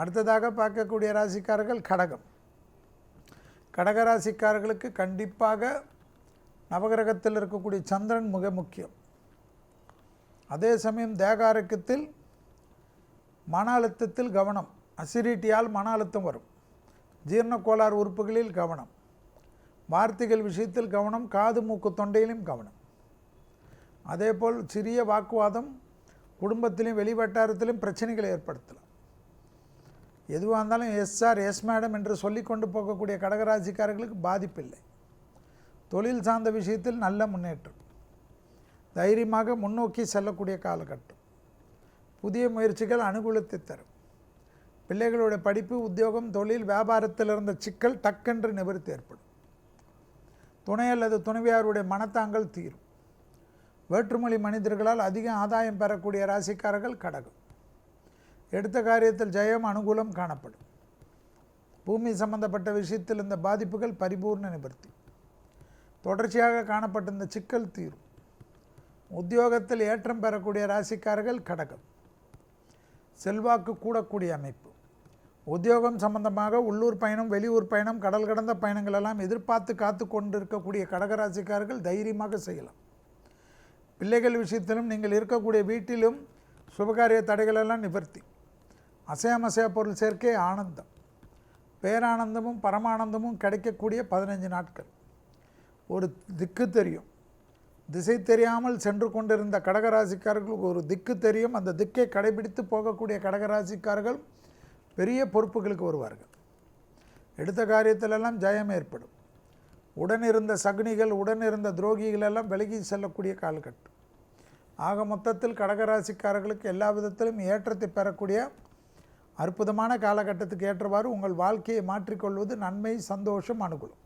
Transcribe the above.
அடுத்ததாக பார்க்கக்கூடிய ராசிக்காரர்கள் கடகம். கடகராசிக்காரர்களுக்கு கண்டிப்பாக நவகிரகத்தில் இருக்கக்கூடிய சந்திரன் மிக முக்கியம். அதே சமயம் தேக ஆரோக்கியத்தில் மன அழுத்தத்தில் கவனம். அசிடிட்டியால் மன அழுத்தம் வரும். ஜீரண கோளாறு உறுப்புகளில் கவனம். வார்த்தைகள் விஷயத்தில் கவனம். காது மூக்கு தொண்டையிலும் கவனம். அதேபோல் சிறிய வாக்குவாதம் குடும்பத்திலும் வெளிவட்டாரத்திலும் பிரச்சனைகளை ஏற்படுத்தலாம். எதுவாக இருந்தாலும் எஸ் சார் எஸ் மேடம் என்று சொல்லி கொண்டு போகக்கூடிய கடகராசிக்காரர்களுக்கு பாதிப்பில்லை. தொழில் சார்ந்த விஷயத்தில் நல்ல முன்னேற்றம். தைரியமாக முன்னோக்கி செல்லக்கூடிய காலகட்டம். புதிய முயற்சிகள் அனுகூலத்தை தரும். பிள்ளைகளுடைய படிப்பு, உத்தியோகம், தொழில், வியாபாரத்தில் இருந்த சிக்கல் டக்கென்று நிவர்த்தி ஏற்படும். துணை அல்லது துணைவியாருடைய மனத்தாங்கள் தீரும். வேற்றுமொழி மனிதர்களால் அதிக ஆதாயம் பெறக்கூடிய ராசிக்காரர்கள் கடகம். எடுத்த காரியத்தில் ஜெயம், அனுகூலம் காணப்படும். பூமி சம்பந்தப்பட்ட விஷயத்தில் இந்த பாதிப்புகள் பரிபூர்ண நிவர்த்தி. தொடர்ச்சியாக காணப்பட்ட இந்த சிக்கல் தீரும். உத்தியோகத்தில் ஏற்றம் பெறக்கூடிய ராசிக்காரர்கள் கடகம். செல்வாக்கு கூடக்கூடிய அமைப்பு. உத்தியோகம் சம்பந்தமாக உள்ளூர் பயணம், வெளியூர் பயணம், கடல் கடந்த பயணங்கள் எல்லாம் எதிர்பார்த்து காத்து கொண்டு இருக்கக்கூடிய கடகராசிக்காரர்கள் தைரியமாக செய்யலாம். பிள்ளைகள் விஷயத்திலும் நீங்கள் இருக்கக்கூடிய வீட்டிலும் சுபகாரிய தடைகளெல்லாம் நிவர்த்தி. அசையாமசையா பொருள் சேர்க்கை ஆனந்தம். பேரானந்தமும் பரமானந்தமும் கிடைக்கக்கூடிய 15 நாட்கள். ஒரு திக்கு தெரியும். திசை தெரியாமல் சென்று கொண்டிருந்த கடகராசிக்காரர்களுக்கு ஒரு திக்கு தெரியும். அந்த திக்கை கடைபிடித்து போகக்கூடிய கடகராசிக்காரர்கள் பெரிய பொறுப்புகளுக்கு வருவார்கள். எடுத்த காரியத்திலெல்லாம் ஜெயம் ஏற்படும். உடனிருந்த சகுனிகள், உடனிருந்த துரோகிகள் எல்லாம் விலகி செல்லக்கூடிய காலகட்டம். ஆக மொத்தத்தில் கடகராசிக்காரர்களுக்கு எல்லா விதத்திலும் ஏற்றத்தை பெறக்கூடிய அற்புதமான காலகட்டத்துக்கு ஏற்றவாறு உங்கள் வாழ்க்கையை மாற்றிக்கொள்வது நன்மை, சந்தோஷம், அனுகூலம்.